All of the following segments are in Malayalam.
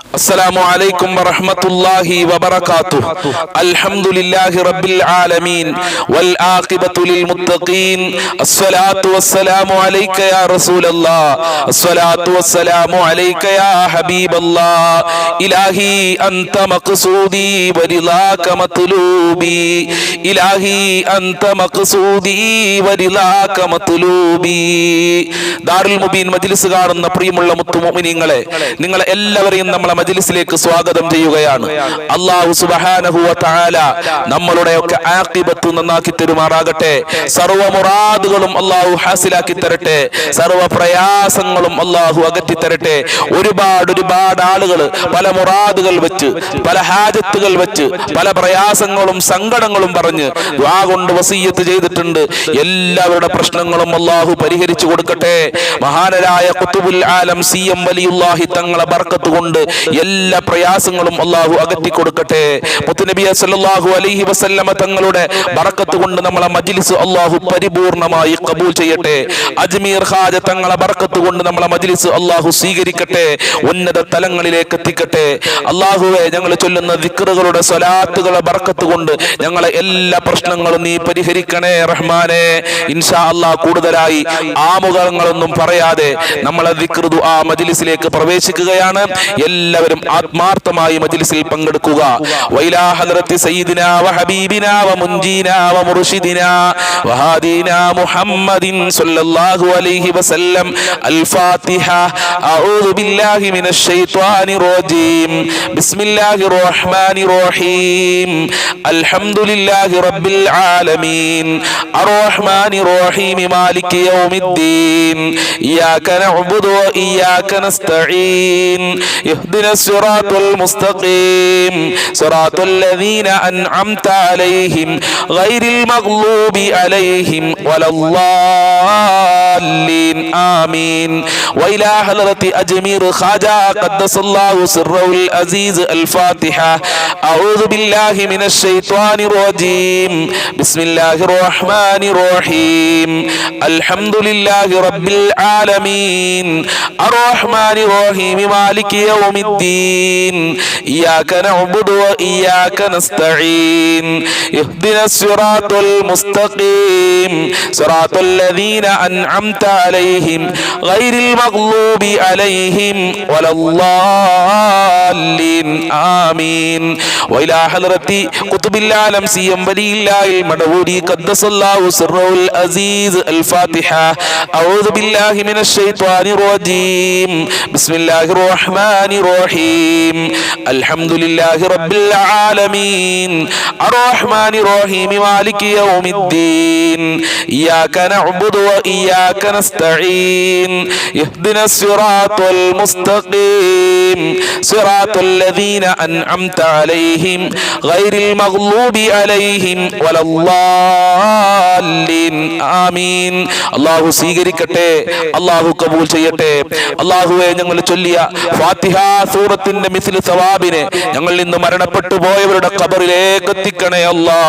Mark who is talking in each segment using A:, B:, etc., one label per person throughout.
A: السلام عليكم ورحمة الله وبركاته. الحمد لله رب العالمين والعاقبة للمتقين. الصلاة والسلام عليك يا رسول الله. الصلاة والسلام عليك يا حبيب الله. إلهي أنت مقصودي ورضاك مطلوبي. إلهي أنت مقصودي ورضاك مطلوبي. ദാറുൽ മുബീൻ മജ്ലിസ് കാണുന്ന പ്രിയമുള്ള മുത്തുമുഅ്മിനീങ്ങളെ, നിങ്ങളെ എല്ലാവരെയും നമ്മളെ മജ്ലിസിലേക്ക് സ്വാഗതം ചെയ്യുകയാണ്. അല്ലാഹു സുബ്ഹാനഹു വ തആല നമ്മളുടെയൊക്കെ ആഖിബത്ത് നന്നാക്കി തരുമാറാകട്ടെ. സർവ്വ മുറാദുകളും അല്ലാഹു ഹാസിലാക്കി തരട്ടെ. സർവ്വ പ്രയാസങ്ങളും അല്ലാഹു അകറ്റി തരട്ടെ. ഒരുപാട് ആളുകൾ പല മുറാദുകൾ വെച്ച്, പല ഹാജത്തുകൾ വെച്ച്, പല പ്രയാസങ്ങളും സങ്കടങ്ങളും പറഞ്ഞ് ദുആ കൊണ്ട് വസിയ്യത്ത് ചെയ്തിട്ടുണ്ട്. എല്ലാവരുടെ പ്രശ്നങ്ങളും അല്ലാഹു പരിഹരിച്ചു കൊടുക്കട്ടെ. മഹാനരായ ഖുതുബുൽ ആലം സിഎം വലിയുല്ലാഹി തങ്ങളെ ബർക്കത്ത് കൊണ്ട് എല്ലാ പ്രയാസങ്ങളും അല്ലാഹു അകറ്റി കൊടുക്കട്ടെ. മുത്തുനബി സല്ലല്ലാഹു അലൈഹി വസല്ലമ തങ്ങളുടെ ബർക്കത്ത് കൊണ്ട് നമ്മളെ മജ്ലിസ് അല്ലാഹു പരിപൂർണമായി ഖബൂൽ ചെയ്യട്ടെ. അജ്മീർ ഖാജ തങ്ങളെ ബർക്കത്ത് കൊണ്ട് നമ്മളെ മജ്ലിസ് അല്ലാഹു സ്വീകരിക്കട്ടെ, ഉന്നത തലങ്ങളിലേക്ക് എത്തിക്കട്ടെ. അല്ലാഹുവേ, ഞങ്ങൾ ചൊല്ലുന്ന ദിക്റുകളുടെ സ്വലാത്തുകളുടെ ബർക്കത്ത് കൊണ്ട് ഞങ്ങളെ എല്ലാ പ്രശ്നങ്ങളും നീ പരിഹരിക്കണേ റഹ്മാനേ. ഇൻഷാ അല്ലാഹ് കൂടുതലായി ആമുഖങ്ങളൊന്നും പറയാതെ നമ്മളെ ദിക്ർ ദുആ മജ്ലിസിലേക്ക് പ്രവേശിക്കുകയാണ്. എല്ലാവരും ആത്മാർത്ഥമായി മജ്ലിസിൽ പങ്കെടുക്കുക. വൈലാ ഹദ്റത്തി സയ്യിദിനാ വ ഹബീബിനാ വ മുൻജീനാ വ മുർഷിദിനാ വ ഹാദീനാ മുഹമ്മദിൻ സ്വല്ലല്ലാഹു അലൈഹി വസല്ലം. അൽ ഫാത്തിഹ. അഊദു ബില്ലാഹി മിനശ് ശൈത്വാനിർ റജീം. ബിസ്മില്ലാഹിർ റഹ്മാനിർ റഹീം. അൽഹംദുലില്ലാഹി റബ്ബിൽ ആലമീൻ അർറഹ്മാനിർ റഹീം മാലികി യൗമിദ്ദീൻ. ഇയ്യാക നഅ്ബുദു വ ഇയ്യാക നസ്തഈൻ. اهدنا الصراط المستقيم صراط الذين أنعمت عليهم غير المغضوب عليهم ولا الضالين آمين. وإلى حضرة أجمير خواجة قدس الله سره العزيز. الفاتحة. أعوذ بالله من الشيطان الرجيم. بسم الله الرحمن الرحيم. الحمد لله رب العالمين الرحمن الرحيم مالك يوم الدين. إياك نعبد وإياك نستعين. اهدنا الصراط المستقيم صراط الذين أنعمت عليهم غير المغضوب عليهم ولا الضالين آمين. وإلى حضرة قطب العالم سيم ولي الله المدعوري قدس الله سره العزيز. الفاتحة. أعوذ بالله من الشيطان الرجيم. بسم الله الرحمن الرحيم. الحمد لله رب العالمين الرحمن الرحيم مالك يوم الدين. إياك نعبد وإياك نستعين. اهدنا الصراط المستقيم صراط الذين أنعمت عليهم غير المغضوب عليهم ولا الضالين آمين. അല്ലാഹു സ്വീകരിക്കട്ടെ, അല്ലാഹു കബൂൽ ചെയ്യട്ടെ. അല്ലാഹുവേ, ഞങ്ങൾ ചൊല്ലിയ ഫാത്തിഹ സൂറത്തിന്റെ മിസ്ലു സവാബിനെ ഞങ്ങളിൽ നിന്ന് മരണപ്പെട്ടു പോയവരുടെ ഖബറിലേക്ക് എത്തിക്കണേ അല്ലാ.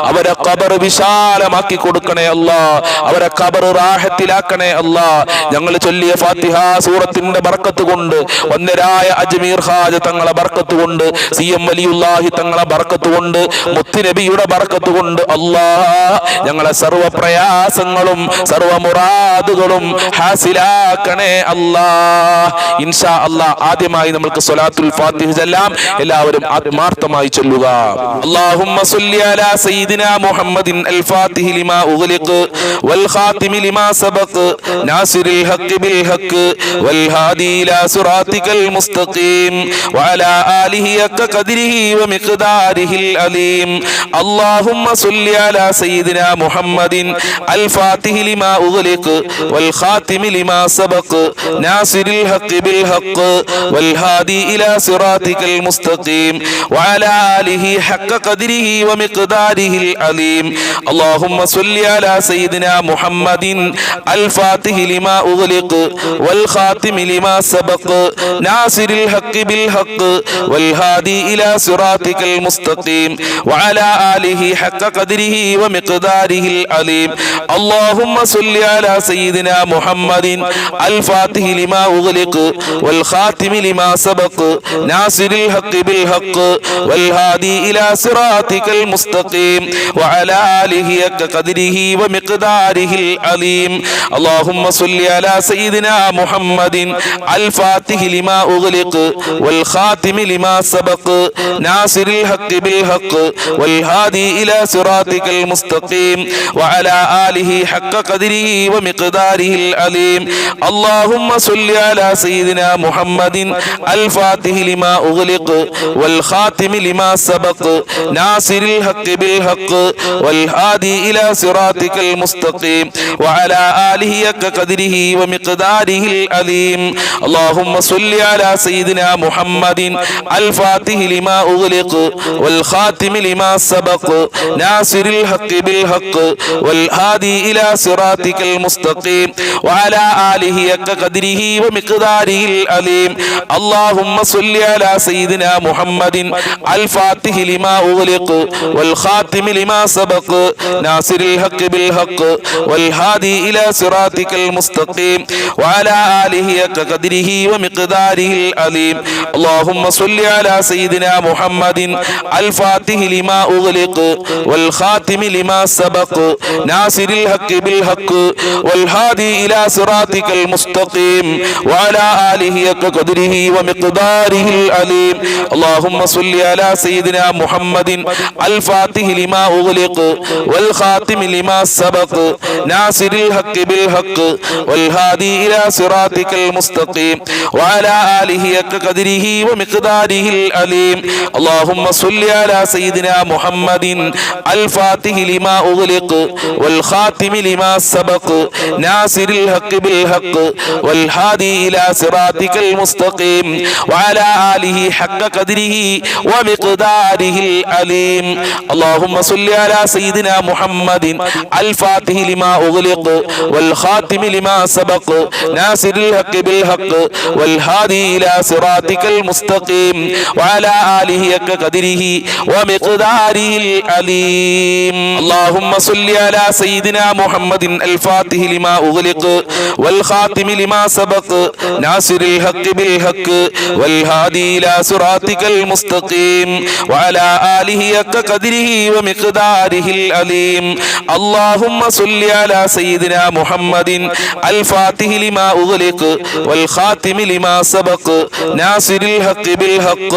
A: അവരെ ഖബർ വിശാലമാക്കി കൊടുക്കണേ അല്ലാ. അവരെ ഖബർ റാഹത്തിലാക്കണേ അല്ലാ. ഞങ്ങൾ ചൊല്ലിയ ഫാത്തിഹ സൂറത്തിന്റെ ബർക്കത്ത് കൊണ്ട്, വന്ദരായ അജ്മീർ ഖാജ തങ്ങളെ ബർക്കത്ത് കൊണ്ട്, സിഎം വലിയുല്ലാഹി തങ്ങളെ ബർക്കത്ത് കൊണ്ട്, മുത്തുനബിയുടെ ബർക്കത്ത് കൊണ്ട് അല്ലാ, ഞങ്ങളെ സർവ്വ പ്രയാസങ്ങളും സർവ്വ മുറാദുകളും ഹാസിലാക്കണേ അല്ലാ. ഇൻഷാ അല്ലാഹ് ആദ്യമായി നമുക്ക് സ്വലാത്തുൽ ഫാത്തിഹ ചൊല്ലാം. എല്ലാവരും ആത്മാർത്ഥമായി ചൊല്ലുക. അല്ലാഹുമ്മ സ്വല്ലി അലാ സയ്യിദിനാ മുഹമ്മദിൻ അൽ ഫാത്തിഹി ലിമാ ഉഗ്ലിഖ് വൽ ഖാതിമി ലിമാ സബഖ് നാസിറിൽ ഹഖ് ബിൽ ഹഖ് വൽ ഹാദി ഇലാ സിറാത്തിക്കൽ മുസ്തഖീം വഅലാ ആലിഹി ഹഖ ഖദ്രിഹി വമിഖ്ദാരിഹിൽ അലീം. അല്ലാഹുമ്മ സ്വല്ലി അലാ സയ്യിദിനാ മുഹമ്മദിൻ അൽ ഫാത്തിഹി ലിമാ ഉഗ്ലിഖ് വൽ ഖാതിമി ലിമാ സബഖ് നാസിറിൽ ഹഖ് ബിൽ ഹഖ് വൽ ഹാദി ഇലാ സിറാത്തിക്കൽ മുസ്തഖീം വഅലാ ആലിഹി ഹഖ ഖദ്രിഹി വമിഖ്ദാരിഹിൽ അലീം. അല്ലാഹുമ്മ സ്വല്ലി അലാ സയ്യിദിനാ മുഹമ്മദിൻ അൽ ഫാത്തിഹി ലിമാ ഉഗ്ലിഖ് വൽ ഖാതിമി ലിമാ സബഖ് നാസിറിൽ ഹഖ് ബിൽ ഹഖ് والهادي إلى صراطك المستقيم وعلى آله حق قدره ومقداره العظيم اللهم صل على سيدنا محمد الفاتح لما أغلق والخاتم لما سبق ناصر الحق بالحق والهادي إلى صراطك المستقيم وعلى آله حق قدره ومقداره العظيم اللهم صل على سيدنا محمد الفاتح لما أغلق والخاتم لما سبق ناصر الحق بالحق والهادي إلى صراطك المستقيم وعلى آله حق قدره ومقداره العظيم اللهم صل على سيدنا محمد الفاتح لما أغلق والخاتم لما سبق ناصر الحق بالحق والهادي إلى صراطك المستقيم وعلى آله حق قدره ومقداره العظيم اللهم صل على سيدنا محمد الفاتح لما أغلق والخاتم لما سبق ناصر الحق بالحق والهادي إلى صراطك المستقيم وعلى آله حق قدره ومقداره العظيم اللهم صل على سيدنا محمد الفاتح لما أغلق والخاتم لما سبق ناصر الحق بالحق والهادي إلى صراطك المستقيم وعلى آله حق قدره ومقداره العظيم اللهم صل على سيدنا محمد الفاتح لما أغلق والخاتم لما سبق ناصر الحق بالحق والهادي إلى صراطك المستقيم وعلى آله حق قدره ومقداره العظيم اللهم صل على سيدنا محمد الفاتح لما أغلق والخاتم لما سبق ناصر الحق بالحق والهادي إلى صراطك المستقيم وعلى آله حق قدره ومقداره العظيم اللهم صل على سيدنا محمد الفاتح لما أغلق والخاتم لما سبق ناصر الحق بالحق والهادي إلى صراطك المستقيم وعلى آله حق قدره ومقداره العظيم اللهم صل على سيدنا محمد الفاتح لما أغلق والخاتم لما سبق ناصر الحق بالحق والهادي إلى صراطك المستقيم وعلى آله حق قدره ومقداره العظيم اللهم صل على سيدنا محمد الفاتح لما أغلق والخاتم لما سبق ناصر الحق بالحق والهادي إلى صراطك المستقيم وعلى آله حق قدره ومقداره العظيم اللهم صل على سيدنا محمد الفاتح لما أغلق والخاتم لما سبق ناصر الحق بالحق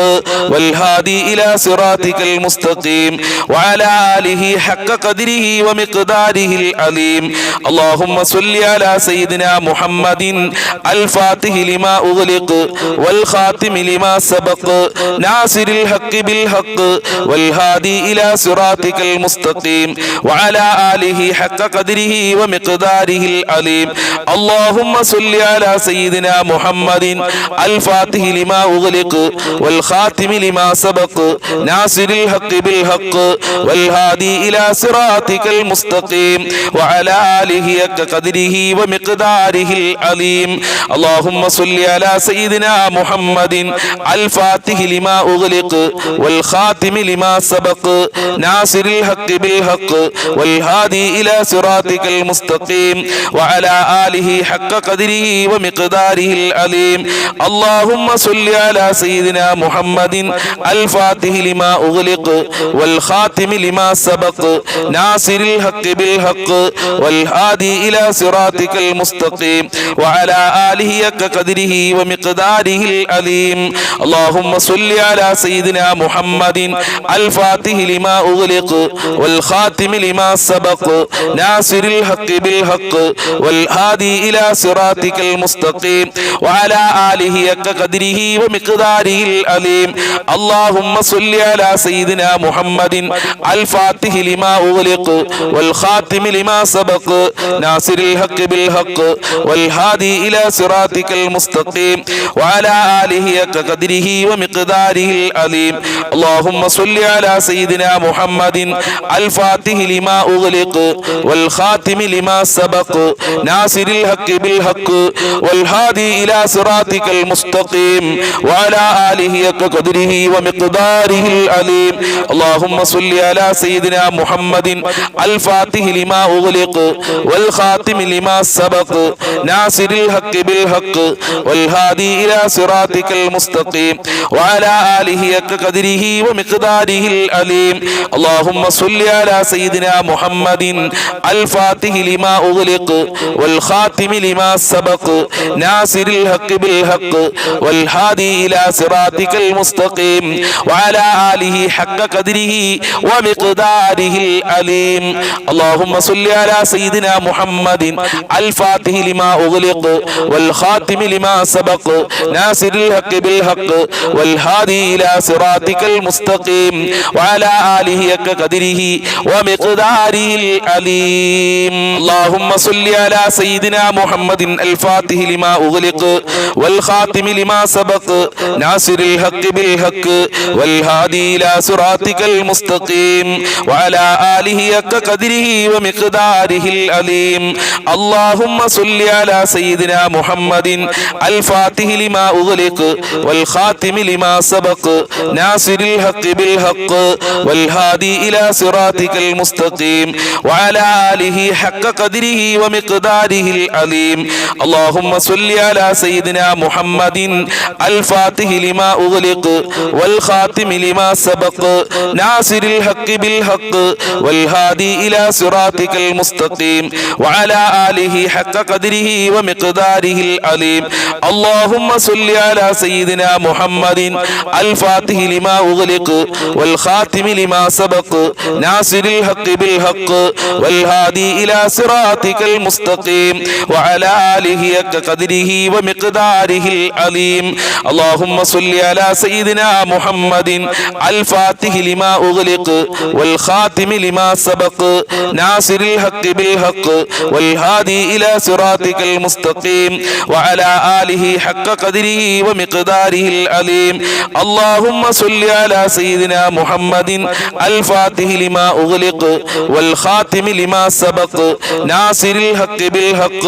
A: والهادي إلى صراطك المستقيم وعلى آله حق قدره ومقداره العظيم اللهم صل على سيدنا محمد الفاتح لما أغلق والخاتم لما سبق ناصر الحق بالحق والهادي إلى صراطك المستقيم وعلى آله حق قدره ومقداره العظيم اللهم صل على سيدنا محمد الفاتح لما أغلق والخاتم لما سبق ناصر الحق بالحق والهادي إلى صراطك المستقيم وعلى آله حق قدره ومقداره العظيم اللهم صل على سيدنا محمد الفاتح لما أغلق والخاتم لما سبق ناصر الحق بالحق والهادي إلى صراطك المستقيم وعلى آله حق قدره ومقداره العظيم اللهم صل على سيدنا محمد الفاتح لما أغلق والخاتم لما سبق ناصر الحق بالحق والهادي إلى صراطك المستقيم وعلى آله حق قدره ومقداره العظيم اللهم صل على سيدنا محمد الفاتح لما أغلق والخاتم لما سبق ناصر الحق بالحق والهادي إلى صراطك المستقيم وعلى آله حق قدره ومقداره العظيم اللهم صل على سيدنا محمد الفاتح لما أغلق والخاتم لما سبق ناصر الحق بالحق والهادي إلى صراطك المستقيم وعلى آله حق قدره ومقداره العظيم اللهم صل على سيدنا محمد الفاتح لما أغلق والخاتم لما سبق ناصر الحق بالحق والهادي إلى صراطك المستقيم وعلى آله كقدره ومقداره العليم اللهم صل على سيدنا محمد الفاتح لما أغلق والخاتم لما سبق ناصر الحق بالحق والهادي إلى صراطك المستقيم وعلى آله كقدره ومقداره العليم اللهم صل على سيدنا محمد الفاتح لما أغلق والخاتم لما سبق ناصر الحق بالحق والهادي إلى صراطك المستقيم وعلى آله حق قدره ومقداره العليم اللهم صل على سيدنا محمد الفاتح لما أغلق والخاتم لما سبق ناصر الحق بالحق والهادي إلى صراطك المستقيم وعلى آله حق قدره ومقداره العليم اللهم صل على سيدنا محمد الفاتح لما أغلق والخاتم لما سبق ناصر الحق بالحق والهادي إلى صراطك المستقيم وعلى آله حق قدره ومقداره العليم اللهم صل على سيدنا محمد الفاتح لما أغلق والخاتم لما سبق ناصر الحق بالحق والهادي إلى صراطك المستقيم وعلى آله حق قدره ومقداره العليم اللهم صل على سيدنا محمد الفاتح لما أغلق والخاتم لما سبق ناصر الحق بالحق والهادي إلى صراطك المستقيم وعلى آله حق قدره ومقداره العليم اللهم صل على سيدنا محمد الفاتح لما أغلق والخاتم لما سبق ناصر الحق بالحق والهادي إلى صراطك المستقيم وعلى آله حق قدره ومقداره العليم اللهم صل على سيدنا محمد الفاتح لما أغلق والخاتم لما سبق ناصر الحق بالحق والهادي إلى صراطك المستقيم وعلى آله حق قدره ومقداره العليم اللهم صل على سيدنا محمد الفاتح لما أغلق والخاتم لما سبق ناصر الحق بالحق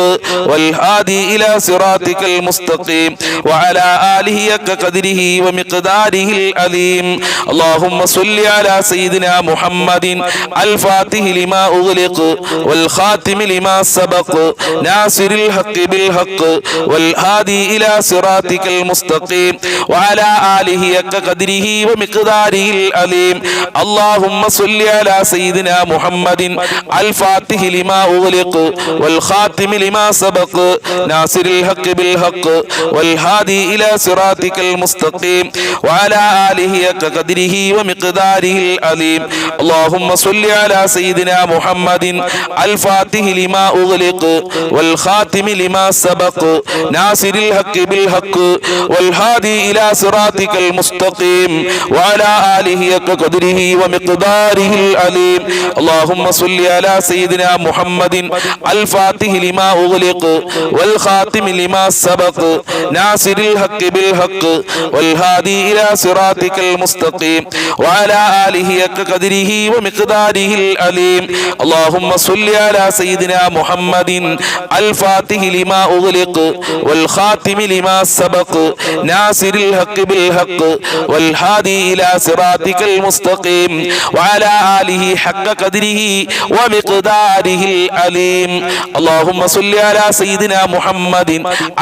A: والهادي إلى صراطك المستقيم وعلى آله حق قدره ومقداره العليم اللهم صل على سيدنا محمد الفاتح لما أغلق والخاتم لما سبق ناصر الحق بالحق والهادي إلى صراطك المستقيم وعلى آله حق قدره ومقداره العليم اللهم صل على سيدنا محمد الفاتح لما أغلق والخاتم لما سبق ناصر الحق بالحق والهادي إلى صراطك المستقيم وعلى آله حق قدره ومقداره العليم اللهم صل على سيدنا محمد الفاتح لما أغلق والخاتم لما سبق ناصر الحق بالحق والهادي إلى صراطك المستقيم وعلى آله حق قدره ومقداره العليم اللهم صل على سيدنا محمد الفاتح لما أغلق والخاتم لما سبق ناصر الحق بالحق والهادي إلى صراطك المستقيم وعلى آله حق قدره ومقداره العليم اللهم صل على سيدنا محمد الفاتح لما أغلق والخاتم لما سبق ناصر الحق بالحق والهادي إلى صراطك المستقيم وعلى آله حق قدره ومقداره العليم اللهم صل على سيدنا محمد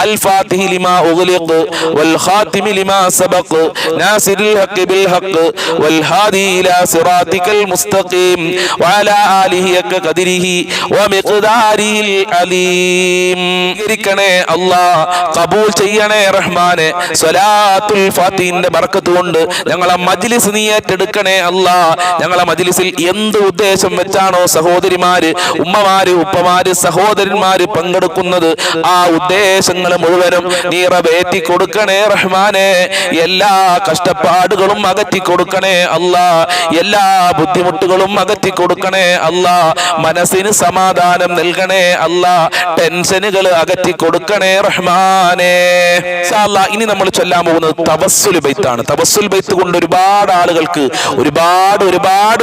A: الفاتح لما أغلق والخاتم لما سبق ناصر الحق بالحق والهادي إلى صراطك المستقيم وعلى آله حق قدره ومقداره العليم الله قبول ചെയ്യണേ റഹ്മാനെ സ്വലാത്തുൽ ഫാത്തിഹിന്റെ ബർക്കത്ത് കൊണ്ട് ഞങ്ങളെ മജ്ലിസ് നീ ഏറ്റെടുക്കണേ അല്ലാഹ് ഞങ്ങളെ മജ്ലിസിൽ എന്ത് ഉദ്ദേശം വെച്ചാണോ സഹോദരിമാര് ഉമ്മമാര് ഉപ്പമാര് സഹോദരന്മാര് പങ്കെടുക്കുന്നത് ആ ഉദ്ദേശങ്ങൾ മുഴുവനും നിറവേറ്റി കൊടുക്കണേ റഹ്മാനെ എല്ലാ കഷ്ടപ്പാടുകളും അകറ്റി കൊടുക്കണേ അല്ലാഹ് എല്ലാ ബുദ്ധിമുട്ടുകളും അകറ്റി കൊടുക്കണേ അല്ലാഹ് മനസ്സിന് സമാധാനം നൽകണേ അല്ലാഹ് ടെൻഷനുകൾ അകറ്റി കൊടുക്കണേ റഹ്മാനെ ഇൻഷാ അല്ലാഹ് ഇനി നമ്മൾ ചൊല്ലാൻ പോകുന്നത് തവസ്സുൽ ബൈത്താണ് തവസ്സുൽ ബൈത്ത് കൊണ്ട് ഒരുപാട് ആളുകൾക്ക് ഒരുപാട്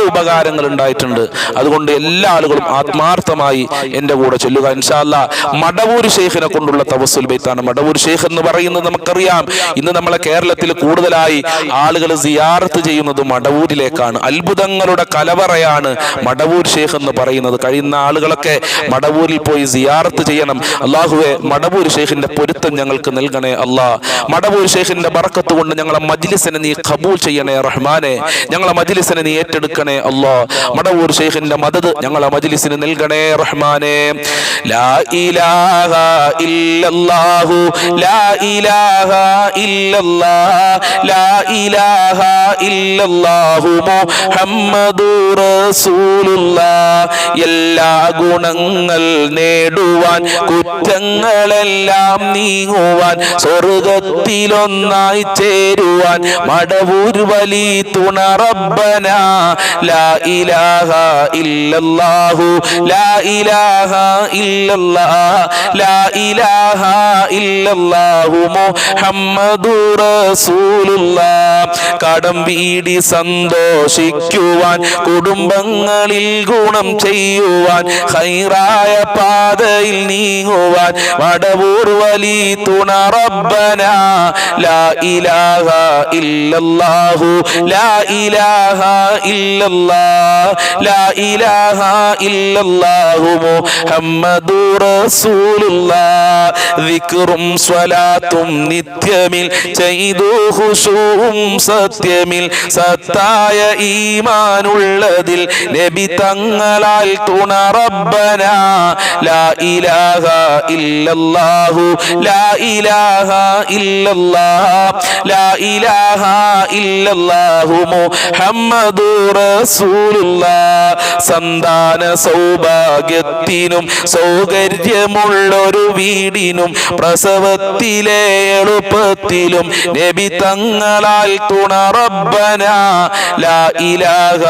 A: ഉപകാരങ്ങൾ ഉണ്ടായിട്ടുണ്ട് അതുകൊണ്ട് എല്ലാ ആളുകളും ആത്മാർത്ഥമായി എൻ്റെ കൂടെ ചൊല്ലുക ഇൻഷാ അല്ലാഹ് മടവൂർ ശൈഖിനെ കൊണ്ടുള്ള തവസ്സുൽ ബൈത്താണ് മടവൂർ ശൈഖ് എന്ന് പറയുന്നത് നമുക്കറിയാം ഇന്ന് നമ്മളെ കേരളത്തിൽ കൂടുതലായി ആളുകൾ സിയാറത്ത് ചെയ്യുന്നത് മടവൂരിലേക്കാണ്. അത്ഭുതങ്ങളുടെ കലവറയാണ് മടവൂർ ഷേഖ് എന്ന് പറയുന്നത്. കഴിയുന്ന ആളുകളൊക്കെ മടവൂരിൽ പോയി സിയാറത്ത് ചെയ്യണം. അള്ളാഹുവെ, മടവൂർ ഷേഖിന്റെ പൊരുത്തം ഞങ്ങൾക്ക് നൽകണേ അല്ലാ. മടവൂർ ഷേഖിന്റെ ബറക്കത്ത് കൊണ്ട് ഞങ്ങളെ മജ്ലിസിനെ നീ ഖബൂൽ ചെയ്യണേ റഹ്മാനെ. ഞങ്ങളെ മജ്ലിസിനെ നീ ഏറ്റെടുക്കണേ അല്ലാ. മടവൂർ ഷേഖിന്റെ മദദ് ഞങ്ങളെ മജ്ലിസിന് നൽകണേ റഹ്മാനെ. ലാ ഇലാഹ ഇല്ലല്ലാഹു ലാ ഇലാഹ ഇല്ലല്ലാഹ് ലാ ഇലാഹ ഇല്ലല്ലാഹു മുഹമ്മദുർ റസൂലുള്ളാഹ്. എല്ലാ ഗുണങ്ങൾ നേടുവാൻ കുറ്റങ്ങളെല്ലാം നീങ്ങുവാൻ സ്വർഗത്തിലൊന്നായി ചേരുവാൻ മടവൂർ വലി തുണ റബ്ബന. ലാ ഇലാഹ ഇല്ലല്ലാഹു ലാ ഇലാഹ ഇല്ലല്ലാഹ് ലാ ഇലാഹ ഇല്ലല്ലാഹു മുഹമ്മദുർ റസൂലുള്ളാഹ്. കടം വീടി സന്തോഷിക്കുവാൻ കുടുംബങ്ങളിൽ ഗുണം ചെയ്യുവാൻ ഖൈറായ പാതയിൽ നീങ്ങുവാൻ മടവൂർ വലി തുണ റബ്ബന. ലാ ഇലാഹ ഇല്ലല്ലാഹു ലാ ഇലാഹ ഇല്ലല്ലാഹ് ലാ ഇലാഹ ഇല്ലല്ലാഹു മുഹമ്മദുർ റസൂലുള്ളാഹ്. ദിക്റും സ്വലാത്തും നിത്യമിൽ ചെയ്തു ഖുശൂഉം സത്യമിൽ സത്തായ ഈമാനുള്ളതിൽ നബി തങ്ങളാൽ തുണ റബ്ബന. ലാ ഇലാഹ ഇല്ലല്ലാഹു ലാ ഇലാഹ ഇല്ലല്ലാഹ് ലാ ഇലാഹ ഇല്ലല്ലാഹു മുഹമ്മദുർ റസൂലുള്ളാഹ്. സന്താന സൗഭാഗ്യത്തിനും സൗകര്യമുള്ളൊരു വീടിനും പ്രസവത്തിലെ എളുപ്പത്തിലും നബി തങ്ങളാൽ തുണ റബ്ബന. ലാ ഇലാഹ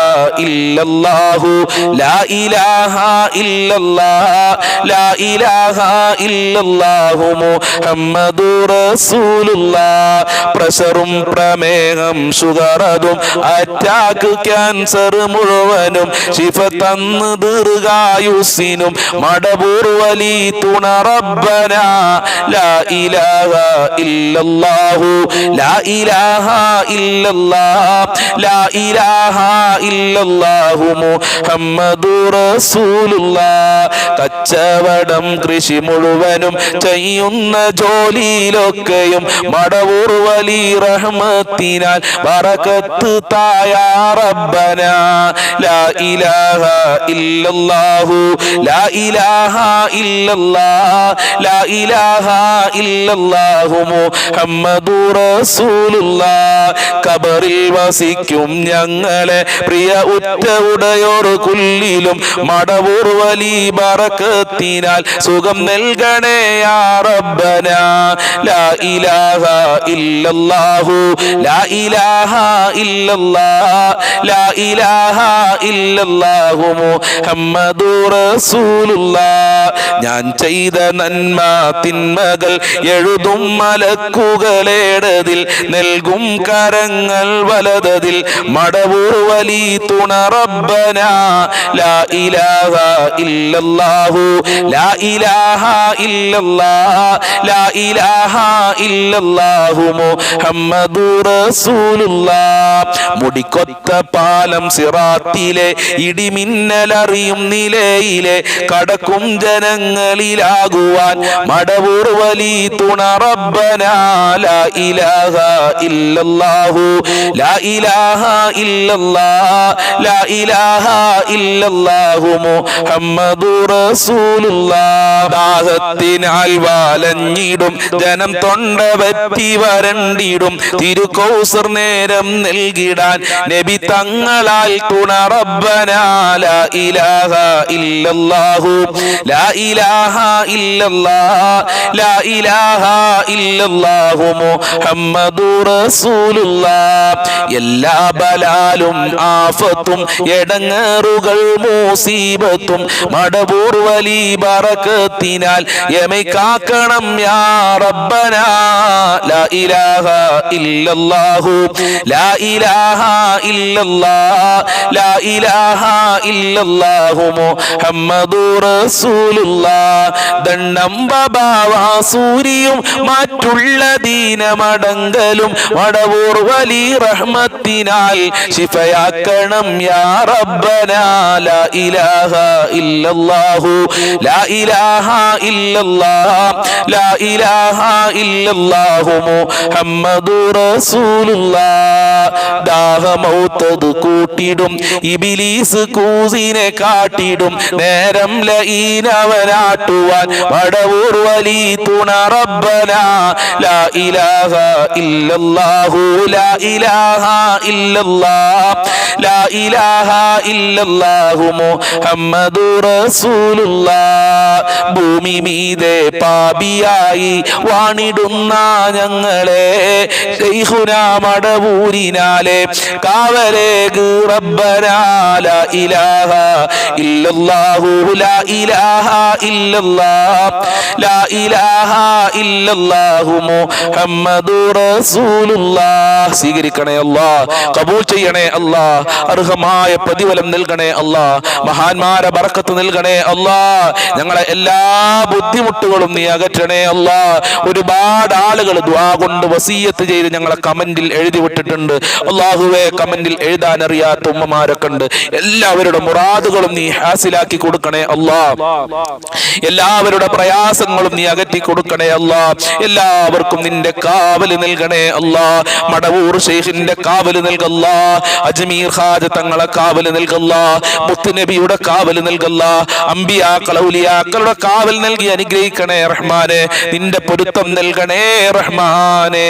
A: ഇല്ലല്ലാഹു ലാ ഇലാഹ ഇല്ലല്ലാഹ് ലാ ഇലാഹ ഇല്ലല്ലാഹു മുഹമ്മദുർ റസൂലുള്ളാഹ്. പ്രഷറും പ്രമേഹം ഷുഗറതും അറ്റാക്ക് ക്യാൻസർ മുഴുവനും ശിഫ തന്ന് ദീർഘായുസ്സിനും മടവൂർ വലി തുണ റബ്ബന. ലാ ഇലാഹ ഇല്ലല്ലാഹു ലാ ഇലാഹ ഇല്ലല്ലാഹ് ലാ ഇലാഹ ഇല്ലല്ലാഹു മുഹമ്മദുർ റസൂലുള്ളാഹ്. കച്ചവടം കൃഷി മുഴുവനും ചെയ്യുന്ന ജോലിയിലൊക്കെയും മടവൂർ വലി റഹ്മത്തിനാൽ ബറകത്ത് തായ റബ്ബന. ലാ ഇലാഹ ഇല്ലല്ലാഹു ലാ ഇലാഹ ഇല്ലല്ലാഹ് ലാ ഇലാഹ ഇല്ലല്ലാഹു മുഹമ്മദുർ റസൂലുള്ളാഹ്. ഖബറിൽ വസിക്കും ഞങ്ങളെ പ്രിയ ഉറ്റ ഉടയോർ കുല്ലിലും മടവൂർ വലി ബറകത്തിനാൽ സുഖം നൽകണേ യാ റബ്ബന. ലാ ഇലാഹ ഇല്ലല്ലാഹു ലാ ഇലാഹ ഇല്ലല്ലാഹ് ലാ ഇലാഹ ഇല്ലല്ലാഹു മുഹമ്മദുർ റസൂലുള്ളാഹ്. ഞാൻ ചെയ്ത നന്മ തിന്മകൾ എഴുതും മലക്കുകളേടതിൽ നൽകും കരങ്ങൾ വലതതിൽ മടവൂർ വലി തുണ റബ്ബന. ലാ ഇലാഹ ഇല്ലല്ലാഹു ലാ ഇലാഹ ഇല്ലല്ലാഹ് ലാ ഇലാഹ ഇല്ലല്ലാഹു മുഹമ്മദുർ റസൂലുള്ളാഹ്. മുടിക്കൊത്ത പാലം സിറാത്തിലെ ഇടിമിന്നലറിയും നിലയിലെ കടക്കും ജനങ്ങളിലാകുവാൻ മടവൂർ വലി തുണ റബ്ബന. ലാ ഇലാഹ ഇല്ലല്ലാഹു ലാ ഇലാഹ ഇല്ലല്ലാഹ് ലാ ഇലാഹ ഇല്ലല്ലാഹു മുഹമ്മദുർ റസൂലുള്ളാഹ്. ദാഹത്തിനാൽ വാലഞ്ഞിടും ജനം തൊണ്ട വറ്റി വരണ്ടിടും തിരുകൗസർ നേരം നൽകിടാൻ നബി തങ്ങളാൽ തുണ റബ്ബന. ലാ ഇലാഹ ഇല്ലല്ലാഹു ലാ ഇലാഹ ഇല്ലല്ലാഹ് ലാ ഇലാഹ ഇല്ലല്ലാഹു മുഹമ്മദുർ റസൂലുള്ളാഹ്. എല്ലാ ബലാലും ആഫത്തും എടങ്ങേറുകൾ മുസീബത്തും മടവൂർ വലി ബറകത്തിനാൽ യമൈ കാക്കണം യാ റബ്ബന. ലാ ഇലാഹ ഇല്ലല്ലാഹു ലാ ഇലാഹ ഇല്ലല്ലാഹ് ലാ ഇലാഹ ഇല്ലല്ലാഹു മുഹമ്മദുർ റസൂലുള്ളാഹ്. ദണ്ഡം ബബാവാസൂരിയും മറ്റുള്ള ദീനമ മടങ്കലും മടവൂർ വലി റഹ്മത്തിനാൽ ശിഫയാക്കണം യാ റബ്ബനാ ലാ ഇലാഹ ഇല്ലല്ലാഹു ലാ ഇലാഹ ഇല്ലല്ലാഹ് ലാ ഇലാഹ ഇല്ലല്ലാഹു മുഹമ്മദുർ റസൂലുള്ളാഹ്. ദാഹമൗത്തത് കൂട്ടിടും ഇബ്ലീസ് കൂസിനെ കാട്ടിടും നേരം ലഈനവനാട്ടുവാൻ മടവൂർ വലി തുണ റബ്ബനാ ലാ ഇലാഹ ഇല്ലല്ലാഹു ലാ ഇലാഹ ഇല്ലല്ലാഹ് ലാ ഇലാഹ ഇല്ലല്ലാഹു മുഹമ്മദുർ റസൂലുള്ളാഹ്. ഭൂമി മീതെ പാപിയായി വാണിടുന്ന ഞങ്ങളെ ശൈഖുനാ മടവൂരിനാലെ കാവലേക് റബ്ബനാ ലാ ഇലാഹ ഇല്ലല്ലാഹു ലാ ഇലാഹ ഇല്ലല്ലാഹ് ലാ ഇലാഹ ഇല്ലല്ലാഹു മുഹമ്മദുർ റസൂലുള്ളാഹ്. സ്വീകരിക്കണേ അല്ലാഹ്, ഖബൂൽ ചെയ്യണേ അല്ലാഹ്, അർഹമായ പ്രതിഫലം നൽകണേ അല്ലാഹ്, മഹാന്മാരെ ബർക്കത്ത് നൽകണേ അല്ലാഹ്. ഞങ്ങളെ എല്ലാ ബുദ്ധിമുട്ടുകളും നീ അകറ്റണേ അല്ലാഹ്. ഒരുപാട് ആളുകൾ ദുആ കൊണ്ട് വസിയ്യത്ത് ചെയ്ത് ഞങ്ങളെ കമന്റിൽ എഴുതി വിട്ടിട്ടുണ്ട്. അല്ലാഹുവേ, കമന്റിൽ എഴുതാൻ അറിയാത്ത ഉമ്മമാരൊക്കെ ഉണ്ട്. എല്ലാവരുടെ മുറാദുകളും നീ ഹാസിലാക്കി കൊടുക്കണേ അല്ലാഹ്. എല്ലാവരുടെ പ്രയാസങ്ങളും നീ അകറ്റി കൊടുക്കണേ അല്ലാഹ്. എല്ലാവർക്കും നിന്റെ കാവല് നൽകണേ അല്ലാഹ്. മടവൂർ ശൈഖിന്റെ കാവല് നൽകല്ലാ, അജ്മീർ ഖാജ തങ്ങളെ കാവല് നൽകല്ലാ, മുത്തുനബിയുടെ കാവല് നൽകല്ലാ, അമ്പിയാക്കൾ ഔലിയാക്കളുടെ കാവൽ നൽകി അനുഗ്രഹിക്കണേ റഹ്മാനെ. നിന്റെ പൊരുത്തം നൽകണേ റഹ്മാനെ.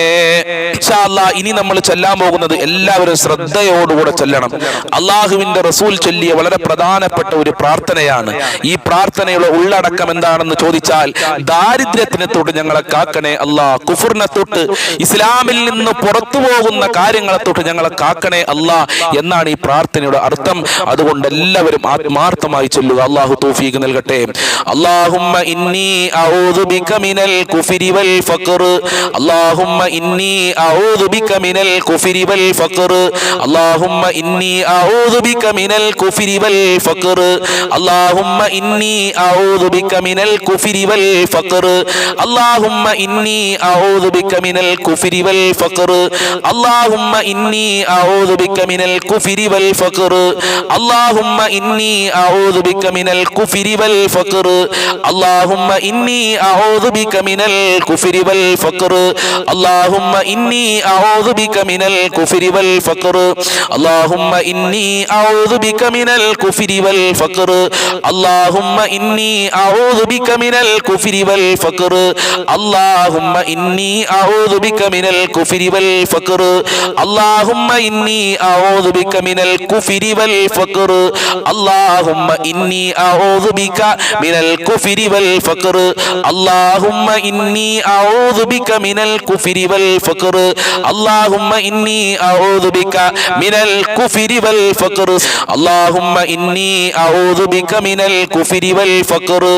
A: ഇൻഷാ അല്ലാഹ് ഇനി നമ്മൾ ചൊല്ലാൻ പോകുന്നത് എല്ലാവരും ശ്രദ്ധയോടുകൂടെ ചൊല്ലണം. അള്ളാഹുവിന്റെ റസൂൽ ചൊല്ലിയ വളരെ പ്രധാനപ്പെട്ട ഒരു പ്രാർത്ഥനയാണ്. ഈ പ്രാർത്ഥനയുടെ ഉള്ളടക്കം എന്താണെന്ന് ചോദിച്ചാൽ, ദാരിദ്ര്യത്തിനെ തൊട്ട് ഞങ്ങളെ കാക്കണേ അല്ലാ, കുഫറിനെ തൊട്ട് ഇസ്ലാമിൽ നിന്ന് പുറത്തു പോകുന്ന കാര്യങ്ങളെ തൊട്ട് ഞങ്ങളെ കാക്കണേ അല്ലാ എന്നാണ് ഈ പ്രാർത്ഥനയുടെ അർത്ഥം. അതുകൊണ്ട് എല്ലാവരും ആത്മാർത്ഥമായി ചൊല്ലുക. അല്ലാഹു തൗഫീഖ് നൽകട്ടെ. അല്ലാഹുമ്മ ഇന്നി അഊദു ബിക മിനൽ കുഫ്രി വൽ ഫഖർ അല്ലാഹുമ്മ ഇന്നി അഊദു ബിക മിനൽ കുഫ്രി വൽ ഫഖർ അല്ലാഹുമ്മ ഇന്നി അഊദു ബിക മിനൽ കുഫ്രി വൽ ഫഖർ അല്ലാഹുമ്മ ഇന്നി അഊദു ബിക മിനൽ കുഫ്രി വൽ ഫഖർ അല്ലാഹുമ്മ ഇന്നി അഊദു ബിക മിനൽ കുഫ്രി വൽ ഫഖർ അല്ലാഹുമ്മ ഇന്നി അഊദു ബിക മിനൽ കുഫ്രി വൽ ഫഖർ അല്ലാഹുമ്മ ഇന്നി അഊദു ബിക മിനൽ കുഫ്രി വൽ ഫഖർ അല്ലാഹുമ്മ ഇന്നി അഊദു ബിക മിനൽ കുഫ്രി വൽ ഫഖർ അല്ലാഹുമ്മ ഇന്നി അഊദു ബിക മിനൽ കുഫ്രി വൽ ഫഖർ അല്ലാഹുമ്മ ഇന്നി അഊദു ബിക മിനൽ കുഫ്രി വൽ ഫഖർ അല്ലാഹുമ്മ ഇന്നി അഊദു ബിക മിനൽ കുഫ്രി വൽ ഫഖർ അല്ലാഹുമ്മ ഇന്നി അഊദു ബിക മിനൽ കുഫ്രി വൽ ഫഖർ അല്ലാഹുമ്മ ഇന്നി അഊദു ബിക മിനൽ കുഫ്രി വൽ ഫഖർ അല്ലാഹുമ്മ ഇന്നി അഊദു ബിക മിനൽ കുഫ്രി വൽ ഫഖർ അല്ലാഹുമ്മ ഇന്നി അഊദു ബിക മിനൽ കുഫ്രി വൽ ഫഖർ അല്ലാഹുമ്മ ഇന്നി അഊദു ബിക മിനൽ കുഫ്രി വൽ ഫഖർ അല്ലാഹുമ്മ ഇന്നി അഊദു ബിക മിനൽ കുഫ്രി വൽ ഫഖർ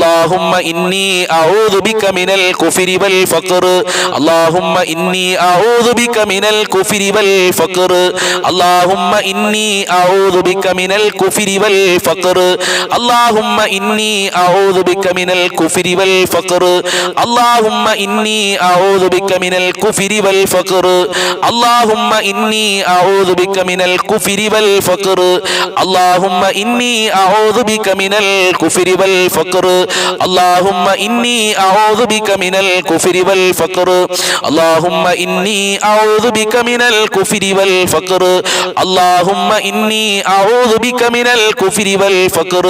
A: അല്ലാഹുമ്മ ഇന്നി അഊദു ബിക മിനൽ കുഫ്രി വൽ ഫഖർ അല്ലാഹുമ്മ ഇന്നി അഊദു ബിക മിനൽ കുഫ്രി വൽ ഫഖർ അല്ലാഹുമ്മ ഇന്നി അഊദു ബിക മിനൽ കുഫ്രി വൽ ഫഖർ അല്ലാഹുമ്മ ഇന്നി അഊദു ബിക മിനൽ കുഫ്രി വൽ ഫഖർ അല്ലാഹുമ്മ ഇന്നി അഊദു ബിക മിനൽ കുഫ്രി വൽ ഫഖർ അല്ലാഹുമ്മ ഇന്നി അഊദു ബിക മിനൽ കുഫ്രി വൽ ഫഖർ അല്ലാഹുമ്മ ഇന്നി അഊദു ബിക മിനൽ കുഫ്രി വൽ ഫഖർ അല്ലാഹുമ്മ ഇന്നി അഊദു ബിക മിനൽ കുഫ്രി വൽ ഫഖർ അല്ലാഹുമ്മ ഇന്നി അഊദു ബിക മിനൽ കുഫ്രി വൽ ഫഖർ അല്ലാഹുമ്മ ഇന്നി അഊദു ബിക മിനൽ കുഫ്രി വൽ ഫഖർ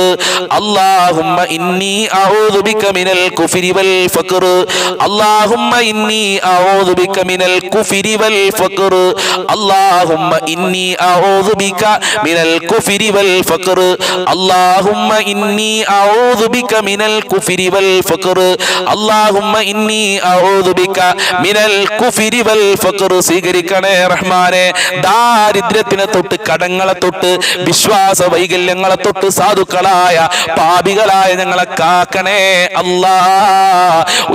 A: അല്ലാഹുമ്മ ഇന്നി അഊദു ബിക മിനൽ കുഫ്രി വൽ ഫഖർ അല്ലാഹുമ്മ ഇന്നി അഊദു ബിക മിനൽ കുഫ്രി വൽ ഫഖർ അല്ലാഹുമ്മ ഇന്നി അഊദു ബിക മിനൽ കുഫ്രി വൽ ഫഖർ അല്ലാഹുമ്മ ഇന്നി അഊദു ബിക മിനൽ കുഫ്രി വൽ ഫഖർ അല്ലാഹുമ്മ ഇന്നി അഊദു ബിക മിനൽ കുഫ്രി വൽ ഫഖർ. സ്വീകരിക്കണേ റഹ്മാനെ. ദാരിദ്ര്യത്തിനെ തൊട്ട്, കടങ്ങളെ തൊട്ട്, വിശ്വാസ വൈകല്യങ്ങളെ തൊട്ട്, സാധുക്കളായ പാപികളായ ഞങ്ങളെ കാക്കണേ അല്ലാ.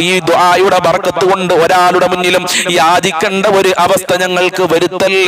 A: ഈ ദുആയുടെ ബർക്കത്ത് കൊണ്ട് ഒരാളുടെ മുന്നിലും യാചിക്കേണ്ട ഒരു അവസ്ഥ ഞങ്ങൾക്ക് വരുത്തല്ല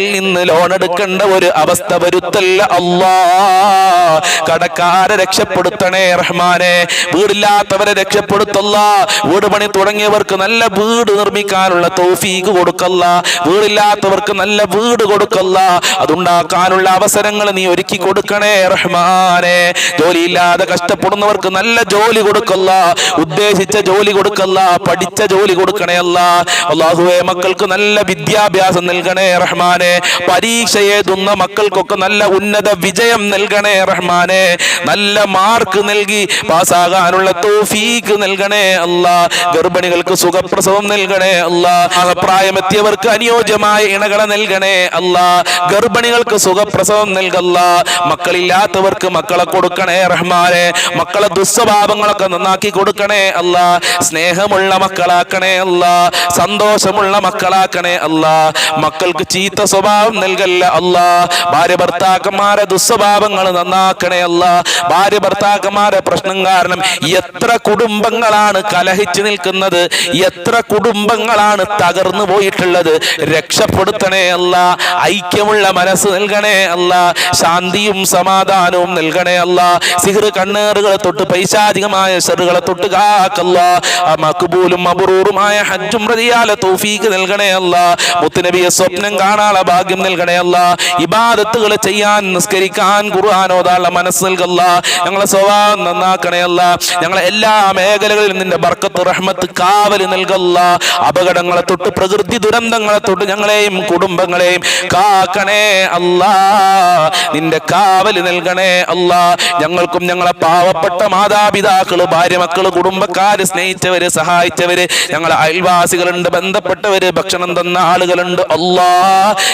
A: ബാങ്കിൽ നിന്ന് ലോൺ എടുക്കേണ്ട ഒരു അവസ്ഥ വരുത്തല്ല അല്ലാ. കടക്കാരെ രക്ഷപ്പെടുത്തണേ റഹ്മാനെ. വീടില്ലാത്തവരെ രക്ഷപ്പെടുത്തല്ല. വീട് പണി തുടങ്ങിയവർക്ക് നല്ല വീട് നിർമ്മിക്കാനുള്ള തൗഫീഖ് കൊടുക്കല്ല. വീടില്ലാത്തവർക്ക് നല്ല വീട് കൊടുക്കല്ല. അതുണ്ടാക്കാനുള്ള അവസരങ്ങൾ നീ ഒരുക്കി കൊടുക്കണേ റഹ്മാനെ. ജോലിയില്ലാതെ കഷ്ടപ്പെടുന്നവർക്ക് നല്ല ജോലി കൊടുക്കല്ല. ഉദ്ദേശിച്ച ജോലി കൊടുക്കല്ല. പഠിച്ച ജോലി കൊടുക്കണേ അല്ല. അല്ലാഹുവേ, മക്കൾക്ക് നല്ല വിദ്യാഭ്യാസം നൽകണേ റഹ്മാനെ. പരീക്ഷ എഴുതുന്ന മക്കൾക്കൊക്കെ നല്ല ഉന്നത വിജയം നൽകണേ റഹ്മാനെ. നല്ല മാർക്ക് നൽകി പാസ്സാകാനുള്ള തൗഫീഖ് നൽകണേ അല്ലാ. ഗർഭിണികൾക്ക് സുഖപ്രസവം നൽകണേ അല്ലാ. പ്രായമെത്തിയവർക്ക് അനുയോജ്യമായ ഇണകളെ നൽകണേ അല്ലാ. ഗർഭിണികൾക്ക് സുഖപ്രസവം നൽകല്ല. മക്കളില്ലാത്തവർക്ക് മക്കളെ കൊടുക്കണേ റഹ്മാനെ. മക്കളെ ദുസ്വഭാവങ്ങളൊക്കെ നന്നാക്കി കൊടുക്കണേ അല്ലാ. സ്നേഹമുള്ള മക്കളാക്കണേ അല്ലാ. സന്തോഷമുള്ള മക്കളാക്കണേ അല്ലാ. മക്കൾക്ക് ചീത്ത സ്വഭാവം നൽകല്ല അല്ലാ. ഭാര്യ ഭർത്താക്കന്മാരെ ദുസ്വഭാവങ്ങൾ നന്നാക്കണേ അല്ലാ. ഭാര്യ ഭർത്താക്കന്മാരെ പ്രശ്നം കാരണം എത്ര കുടുംബങ്ങളാണ് കലഹിച്ചു നിൽക്കുന്നത്, എത്ര കുടുംബങ്ങളാണ് തകർന്നു പോയിട്ടുള്ളത്. രക്ഷപ്പെടുത്തണേ അല്ലാ. ഐക്യമുള്ള മനസ്സ് നൽകണേ അല്ലാ. ശാന്തിയും സമാധാനവും നൽകണേ അല്ലാ. സിഹ്ർ കണ്ണേറുകളെ തൊട്ട് പൈശാചികമായ ശറുകളെ തൊട്ട് കാക്കല്ലാ. മഖ്ബൂലും മബ്റൂറുമായ ഹജ്ജും റദിയാല തൗഫീഖ് നൽകണേ അല്ലാ. മുത്തുനബിയെ സ്വപ്നം കാണാനുള്ള ഭാഗ്യം നൽകണേ അല്ലാ. ഇബാദത്തുകൾ ചെയ്യാൻ, നിസ്കരിക്കാൻ, ഖുർആൻ ഓതാനുള്ള മനസ്സ് നൽകല്ല. ഞങ്ങളെ സ്വഭാവം നന്നാക്കണേ അല്ലാ. ഞങ്ങളെ എല്ലാ മേഖലകളിലും നിന്റെ ബർക്കത്ത് റഹ്മത്ത് കാവൽ നൽകല്ല. അപകടങ്ങളെ തൊട്ട് പ്രകൃതി ദുരന്തങ്ങളെ തൊട്ട് ഞങ്ങളെയും കുടുംബങ്ങളെയും കാക്കണേ അല്ലാ. നിന്റെ കാവൽ നൽകണേ അല്ലാ. ഞങ്ങൾക്കും ഞങ്ങളെ പാവപ്പെട്ട മാതാപിതാക്കള്, ഭാര്യ മക്കള്, കുടുംബക്കാര്, സ്നേഹിച്ചവര്, സഹായിച്ചവര്, ഞങ്ങളെ അയൽവാസികളുണ്ട്, ബന്ധപ്പെട്ടവര്, ഭക്ഷണം തന്ന ആളുകളുണ്ട് അല്ലാ.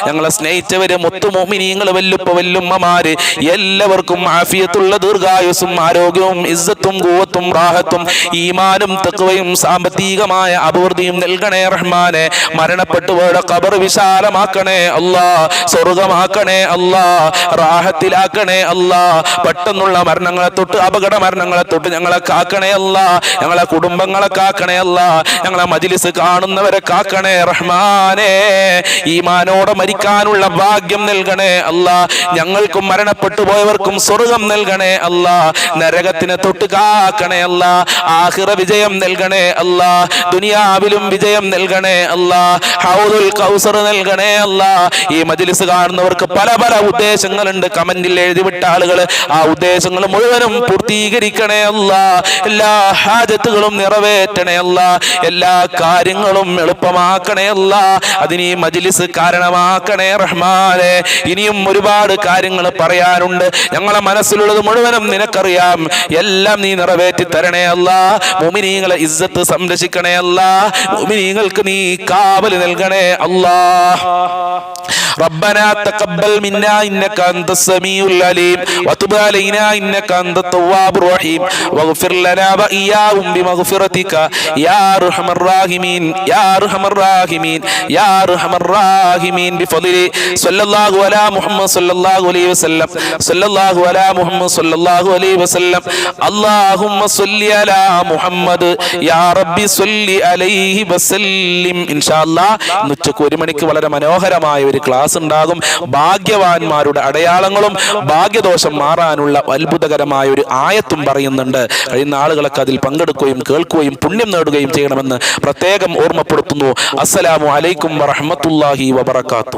A: ഞങ്ങളെ സ്നേഹിച്ചവര്, മുത്തുമോമിനീങ്ങള്, വല്ലുപ്പ വല്ലുമ്മമാര്, എല്ലാവർക്കും ആഫിയത്തുള്ള ദീർഘായുസ്സും ആരോഗ്യവും ഇസ്സത്തും ഖുവത്തും റാഹത്തും ഈമാനും തഖ്വയും സാമ്പത്തികമായ അഭിവൃദ്ധിയും നൽകണേ റഹ്മാനെ. മരണപ്പെട്ടുപോയ ഖബർ വിശാലമാക്കണേ അല്ലാ. സ്വർഗമാക്കണേ അല്ലാ. റാഹത്തിലാക്കണേ അല്ലാ. പെട്ടെന്നുള്ള മരണങ്ങളെ തൊട്ട്, അപകട മരണങ്ങളെ തൊട്ട് ഞങ്ങളെ കാക്കണേ അല്ലാ. ഞങ്ങളെ കുടുംബങ്ങളെ കാക്കണേ അല്ലാ. ഞങ്ങളെ മജ്ലിസ് കാണുന്നവരെ കാക്കണേ റഹ്മാനെ. ഈമാനോടെ മരിക്കാനുള്ള ഭാഗ്യം നൽകണേ അല്ലാ. ഞങ്ങൾക്കും മരണപ്പെട്ടു പോയവർക്കും സ്വർഗം നൽകണേ അല്ലാ. നരകത്തിനെ തൊട്ട് കാക്കണേ അല്ലാ. ആഖിറ വിജയം നൽകണേ അല്ലാ. ദുനിയാവിലും വിജയം നൽകണേ അല്ലാ. ഹൗദുൽ കൗസർ നൽകണേ അല്ലാ. ഈ മജ്ലിസ് കാണുന്നവർക്ക് പല പല ഉദ്ദേശങ്ങളുണ്ട്. കമന്റിൽ എഴുതിവിട്ട ആളുകൾ ആ ഉദ്ദേശങ്ങൾ മുഴുവനും പൂർത്തീകരിക്കണേ അല്ലാ. എല്ലാ ഹാജത്തുകളും നിറവേറ്റണേ അല്ലാ. എല്ലാ കാര്യങ്ങളും എളുപ്പമാക്കണേ അല്ലാ. അതിന് ഈ മജ്ലിസ് കാരണമാക്കണേ റഹ്മാനെ. ഇനിയും ഒരുപാട് കാര്യങ്ങൾ പറയാനുണ്ട്. ഞങ്ങളെ മനസ്സിലുള്ളത് മുഴുവനും നിനക്കറിയാം. എല്ലാം നീ നിറവേറ്റി തരണേ അല്ലാ. മുഅ്മിനീങ്ങളെ ഇസ്സത്ത് സംരക്ഷിക്കണേ അല്ലാ. മുഅ്മിനീങ്ങൾക്ക് നീ കാവൽ നൽകണേ അല്ലാ. ربنا تقبل منا إنك أنت السميع العليم وتب علينا إنك أنت التواب الرحيم واغفر لنا وإياهم بمغفرتك يا أرحم الراحمين يا أرحم الراحمين يا أرحم الراحمين بفضل صلى الله على محمد صلى الله عليه وسلم صلى الله على محمد صلى الله عليه وسلم اللهم صل على محمد يا ربي صل عليه وسلم إن شاء الله. ഉച്ചയ്ക്ക് 1 മണിക്ക് വളരെ മനോഹരമായ ഒരു ക്ലാസ് ഉണ്ടാകും. ഭാഗ്യവാന്മാരുടെ അടയാളങ്ങളും ഭാഗ്യദോഷം മാറാനുള്ള അത്ഭുതകരമായ ഒരു ആയത്തും പറയുന്നുണ്ട്. കഴിയുന്ന ആളുകളൊക്കെ അതിൽ പങ്കെടുക്കുകയും കേൾക്കുകയും പുണ്യം നേടുകയും ചെയ്യണമെന്ന് പ്രത്യേകം ഓർമ്മപ്പെടുത്തുന്നു. അസ്സലാമു അലൈക്കും വറഹ്മത്തുള്ളാഹി വബറകാതുഹു.